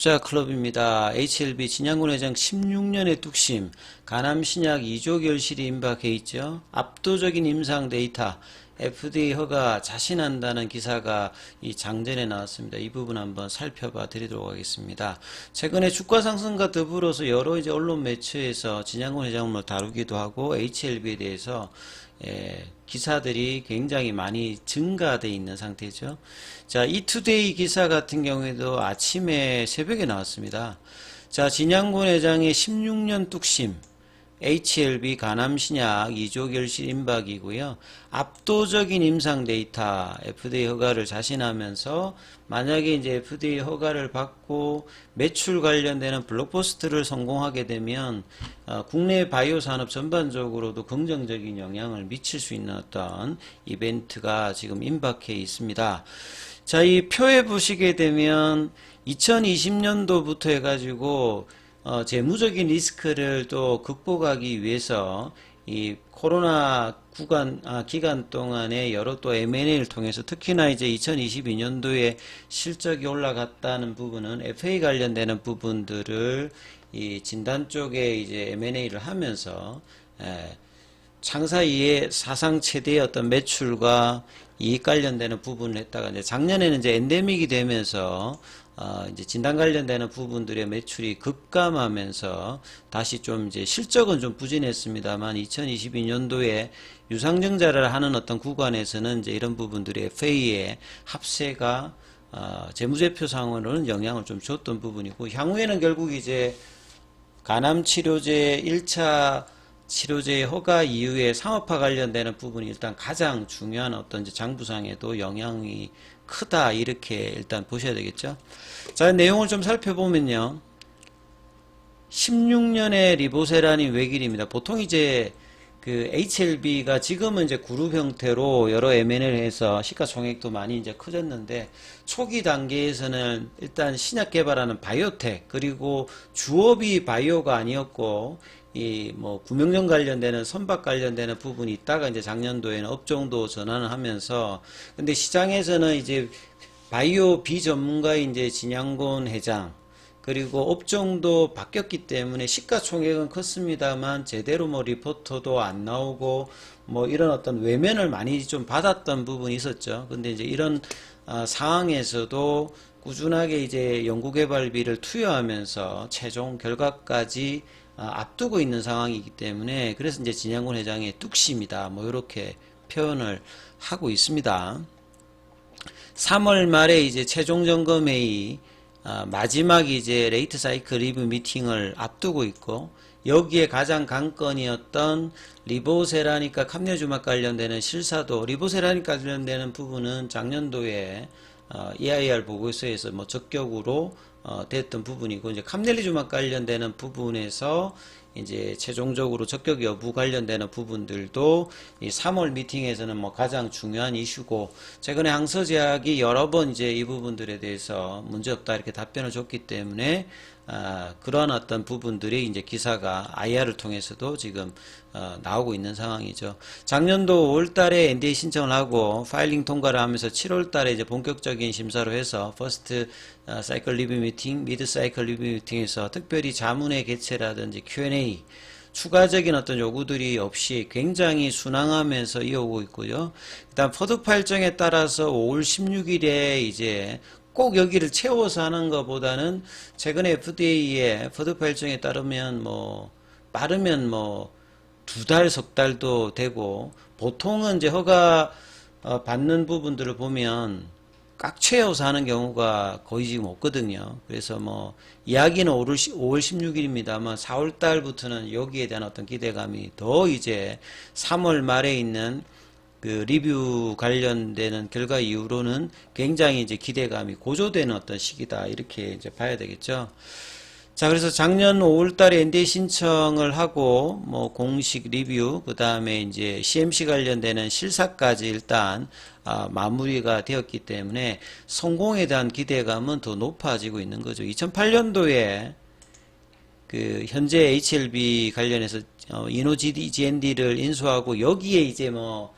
자, 클럽입니다. HLB 진양군 회장 16년의 뚝심, 간암 신약 2조 결실이 임박해 있죠. 압도적인 임상 데이터, FDA 허가 자신한다는 기사가 이 장전에 나왔습니다. 이 부분 한번 살펴봐 드리도록 하겠습니다. 최근에 주가 상승과 더불어서 여러 이제 언론 매체에서 진양군 회장을 다루기도 하고 HLB에 대해서 기사들이 굉장히 많이 증가되어 있는 상태죠. 자, 이투데이 기사 같은 경우에도 아침에 새벽에 나왔습니다. 자, 진양군 회장의 16년 뚝심, HLB 간암신약 2조 결실 임박이고요. 압도적인 임상 데이터 FDA 허가를 자신하면서 만약에 이제 FDA 허가를 받고 매출 관련되는 블록버스터를 성공하게 되면 국내 바이오 산업 전반적으로도 긍정적인 영향을 미칠 수 있는 어떤 이벤트가 지금 임박해 있습니다. 자, 이 표에 보시게 되면 2020년도부터 해가지고 재무적인 리스크를 또 극복하기 위해서 이 코로나 기간 동안에 여러 또 M&A를 통해서 특히나 이제 2022년도에 실적이 올라갔다는 부분은 FA 관련되는 부분들을 이 진단 쪽에 이제 M&A를 하면서 창사 이래 사상 최대의 어떤 매출과 이익 관련되는 부분을 했다가 이제 작년에는 이제 엔데믹이 되면서 이제 진단 관련되는 부분들의 매출이 급감하면서 다시 좀 이제 실적은 좀 부진했습니다만 2022년도에 유상증자를 하는 어떤 구간에서는 이제 이런 부분들의 FA의 합세가 재무제표상으로는 영향을 좀 줬던 부분이고 향후에는 결국 이제 간암 치료제 1차 치료제 허가 이후에 상업화 관련되는 부분이 일단 가장 중요한 어떤 이제 장부상에도 영향이 크다 이렇게 일단 보셔야 되겠죠. 자, 내용을 좀 살펴보면요. 16년의 리보세라닌 외길입니다. 보통 이제 그 HLB가 지금은 이제 그룹 형태로 여러 M&A를 해서 시가총액도 많이 이제 커졌는데 초기 단계에서는 일단 신약 개발하는 바이오텍 그리고 주업이 바이오가 아니었고 이 뭐 구명정 관련되는 선박 관련되는 부분이 있다가 이제 작년도에는 업종도 전환을 하면서 근데 시장에서는 이제 바이오 비전문가인 이제 진양곤 회장 그리고 업종도 바뀌었기 때문에 시가총액은 컸습니다만 제대로 뭐 리포터도 안 나오고 뭐 이런 어떤 외면을 많이 좀 받았던 부분이 있었죠. 근데 이제 이런 상황에서도 꾸준하게 이제 연구개발비를 투여하면서 최종 결과까지 앞두고 있는 상황이기 때문에 그래서 이제 진양곤 회장의 뚝심이다 뭐 이렇게 표현을 하고 있습니다. 3월 말에 이제 최종 점검회의 마지막 이제 레이트 사이클 리뷰 미팅을 앞두고 있고 여기에 가장 관건이었던 리보세라니까 캄뇨주막 관련되는 실사도 리보세라니까 관련되는 부분은 작년도에 EIR 보고서에서 뭐 적격으로 됐던 부분이고 이제 캄넬리주막 관련되는 부분에서 이제 최종적으로 적격 여부 관련되는 부분들도 이 3월 미팅에서는 뭐 가장 중요한 이슈고 최근에 항서제약이 여러 번 이제 이 부분들에 대해서 문제없다 이렇게 답변을 줬기 때문에 그러한 어떤 부분들이 이제 기사가 IR을 통해서도 지금 나오고 있는 상황이죠. 작년도 5월달에 NDA 신청을 하고 파일링 통과를 하면서 7월달에 이제 본격적인 심사로 해서 퍼스트 사이클 리뷰 미팅, 미드 사이클 리뷰 미팅에서 특별히 자문회 개최라든지 Q&A 추가적인 어떤 요구들이 없이 굉장히 순항하면서 이어오고 있고요. 일단 포드 파일정에 따라서 5월 16일에 이제 꼭 여기를 채워서 하는 것보다는 최근에 FDA의 포드 파일정에 따르면 뭐 빠르면 뭐 2달, 석 달도 되고 보통은 이제 허가 받는 부분들을 보면 꽉 채워서 하는 경우가 거의 지금 없거든요. 그래서 뭐 이야기는 5월 16일입니다만 4월 달부터는 여기에 대한 어떤 기대감이 더 이제 3월 말에 있는 그 리뷰 관련되는 결과 이후로는 굉장히 이제 기대감이 고조되는 어떤 시기다 이렇게 이제 봐야 되겠죠. 자, 그래서 작년 5월 달에 NDA 신청을 하고 뭐 공식 리뷰 그다음에 이제 CMC 관련되는 실사까지 일단 마무리가 되었기 때문에 성공에 대한 기대감은 더 높아지고 있는 거죠. 2008년도에 그 현재 HLB 관련해서 이노GND를 인수하고 여기에 이제 뭐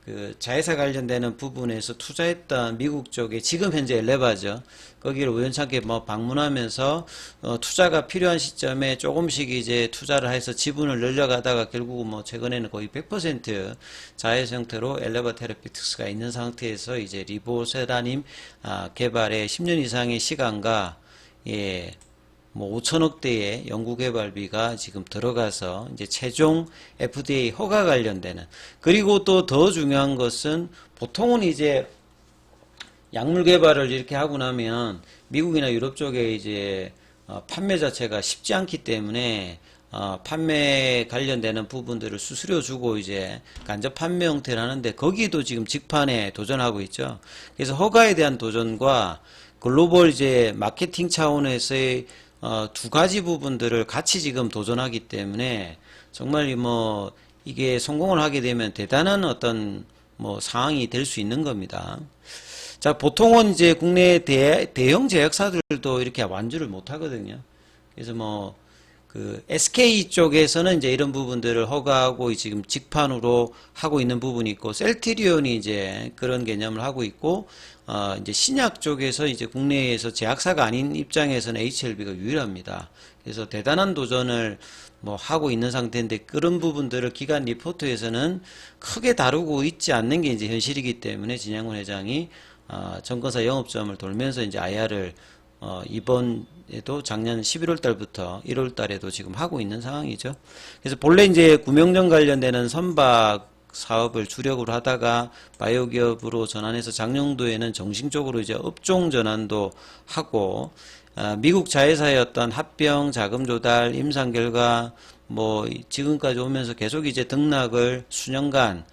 그 자회사 관련되는 부분에서 투자했던 미국 쪽에 지금 현재 엘레바죠. 거기를 우연찮게 뭐 방문하면서 투자가 필요한 시점에 조금씩 이제 투자를 해서 지분을 늘려가다가 결국 뭐 최근에는 거의 100% 자회사 형태로 엘레바 테라피틱스가 있는 상태에서 이제 리보세라님 개발에 10년 이상의 시간과 뭐 5천억대의 연구개발비가 지금 들어가서 이제 최종 FDA 허가 관련되는, 그리고 또 더 중요한 것은 보통은 이제 약물 개발을 이렇게 하고 나면 미국이나 유럽 쪽에 이제 판매 자체가 쉽지 않기 때문에 판매 관련되는 부분들을 수수료 주고 이제 간접 판매 형태를 하는데, 거기도 지금 직판에 도전하고 있죠. 그래서 허가에 대한 도전과 글로벌 이제 마케팅 차원에서의 두 가지 부분들을 같이 지금 도전하기 때문에 정말 뭐 이게 성공을 하게 되면 대단한 어떤 뭐 상황이 될 수 있는 겁니다. 자, 보통은 이제 국내 대형 제약사들도 이렇게 완주를 못 하거든요. 그래서 뭐 그 SK 쪽에서는 이제 이런 부분들을 허가하고 지금 직판으로 하고 있는 부분이 있고, 셀트리온이 이제 그런 개념을 하고 있고, 이제 신약 쪽에서 이제 국내에서 제약사가 아닌 입장에서는 HLB가 유일합니다. 그래서 대단한 도전을 뭐 하고 있는 상태인데, 그런 부분들을 기관 리포트에서는 크게 다루고 있지 않는 게 이제 현실이기 때문에 진양훈 회장이 증권사 영업점을 돌면서 이제 IR을 이번에도 작년 11월 달부터 1월 달에도 지금 하고 있는 상황이죠. 그래서 본래 이제 구명정 관련되는 선박 사업을 주력으로 하다가 바이오 기업으로 전환해서 작년도에는 정식적으로 이제 업종 전환도 하고, 미국 자회사였던 합병, 자금 조달, 임상 결과 뭐 지금까지 오면서 계속 이제 등락을 수년간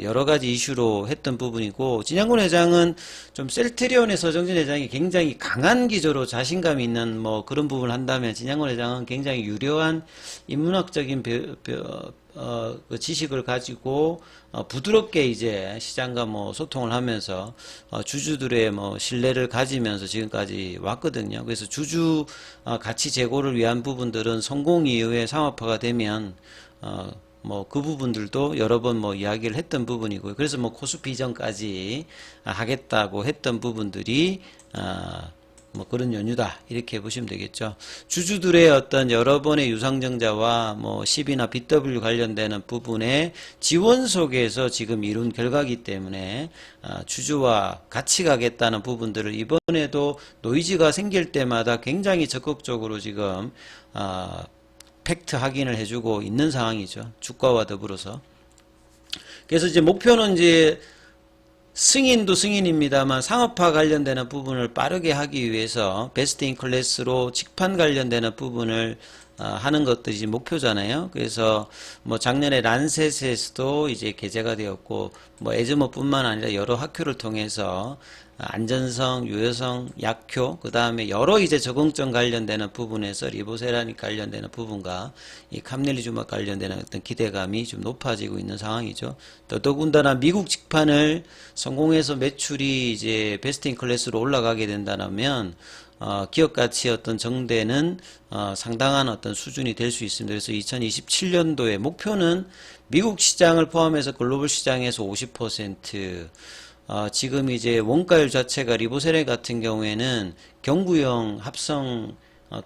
여러 가지 이슈로 했던 부분이고, 진양군 회장은 좀 셀트리온의 서정진 회장이 굉장히 강한 기조로 자신감 있는 뭐 그런 부분을 한다면, 진양군 회장은 굉장히 유려한 인문학적인 그 지식을 가지고 부드럽게 이제 시장과 뭐 소통을 하면서 주주들의 뭐 신뢰를 가지면서 지금까지 왔거든요. 그래서 주주 가치 제고를 위한 부분들은 성공 이후에 상업화가 되면 뭐 그 부분들도 여러 번 뭐 이야기를 했던 부분이고요. 그래서 뭐 코스피 이전까지 하겠다고 했던 부분들이 뭐 그런 연유다, 이렇게 보시면 되겠죠. 주주들의 어떤 여러 번의 유상증자와 뭐 CB나 BW 관련되는 부분의 지원 속에서 지금 이룬 결과기 때문에 주주와 같이 가겠다는 부분들을 이번에도 노이즈가 생길 때마다 굉장히 적극적으로 지금 팩트 확인을 해주고 있는 상황이죠. 주가와 더불어서. 그래서 이제 목표는 이제 승인도 승인입니다만 상업화 관련되는 부분을 빠르게 하기 위해서 베스트 인 클래스로 직판 관련되는 부분을 하는 것들이 목표잖아요. 그래서 뭐 작년에 란셋에서도 이제 게재가 되었고, 뭐 에즈머뿐만 아니라 여러 학교를 통해서 안전성, 유효성, 약효, 그 다음에 여러 이제 적응증 관련되는 부분에서 리보세라닉 관련되는 부분과 이 캄넬리주막 관련되는 어떤 기대감이 좀 높아지고 있는 상황이죠. 더더군다나 미국 직판을 성공해서 매출이 이제 베스트 인 클래스로 올라가게 된다면 기업 가치의 어떤 정대는 상당한 어떤 수준이 될 수 있습니다. 그래서 2027년도에 목표는 미국 시장을 포함해서 글로벌 시장에서 50%, 지금 이제 원가율 자체가 리보세라닉 같은 경우에는 경구형 합성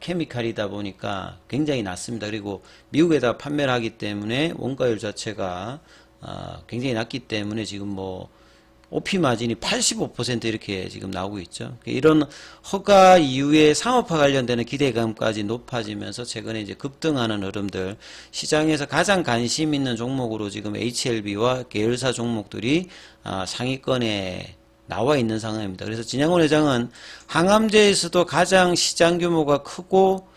케미칼이다 보니까 굉장히 낮습니다. 그리고 미국에다 판매를 하기 때문에 원가율 자체가 굉장히 낮기 때문에 지금 뭐 OP 마진이 85% 이렇게 지금 나오고 있죠. 이런 허가 이후에 상업화 관련되는 기대감까지 높아지면서 최근에 이제 급등하는 흐름들, 시장에서 가장 관심 있는 종목으로 지금 HLB와 계열사 종목들이 상위권에 나와 있는 상황입니다. 그래서 진양훈 회장은 항암제에서도 가장 시장 규모가 크고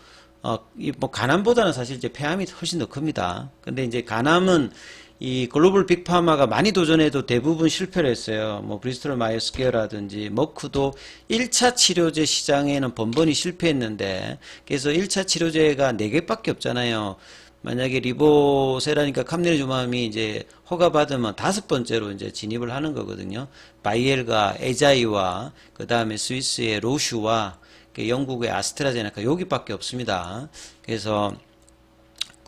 뭐 간암보다는 사실 이제 폐암이 훨씬 더 큽니다. 근데 이제 간암은 이 글로벌 빅파마가 많이 도전해도 대부분 실패를 했어요. 뭐 브리스톨 마이어스퀘어라든지 머크도 1차 치료제 시장에는 번번이 실패했는데, 그래서 1차 치료제가 4개밖에 없잖아요. 만약에 리보세라니까 캄넬주맘이 이제 허가받으면 5번째로 이제 진입을 하는 거거든요. 바이엘과 에자이와 그 다음에 스위스의 로슈와 영국의 아스트라제네카, 여기밖에 없습니다. 그래서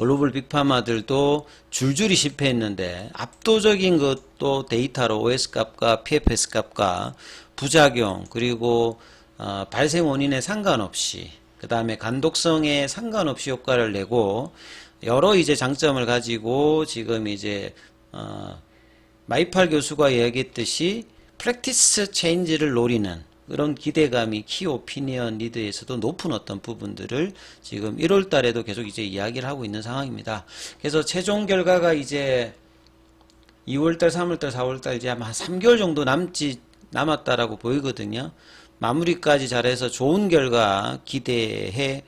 글로벌 빅파마들도 줄줄이 실패했는데 압도적인 것도 데이터로 OS 값과 PFS 값과 부작용 그리고 발생 원인에 상관없이 그 다음에 간독성에 상관없이 효과를 내고 여러 이제 장점을 가지고 지금 이제 마이팔 교수가 이야기했듯이 프랙티스 체인지를 노리는 그런 기대감이 키오피니언 리드에서도 높은 어떤 부분들을 지금 1월 달에도 계속 이제 이야기를 하고 있는 상황입니다. 그래서 최종 결과가 이제 2월 달, 3월 달, 4월 달 이제 아마 한 3개월 정도 남았다라고 보이거든요. 마무리까지 잘해서 좋은 결과 기대해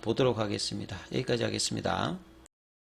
보도록 하겠습니다. 여기까지 하겠습니다.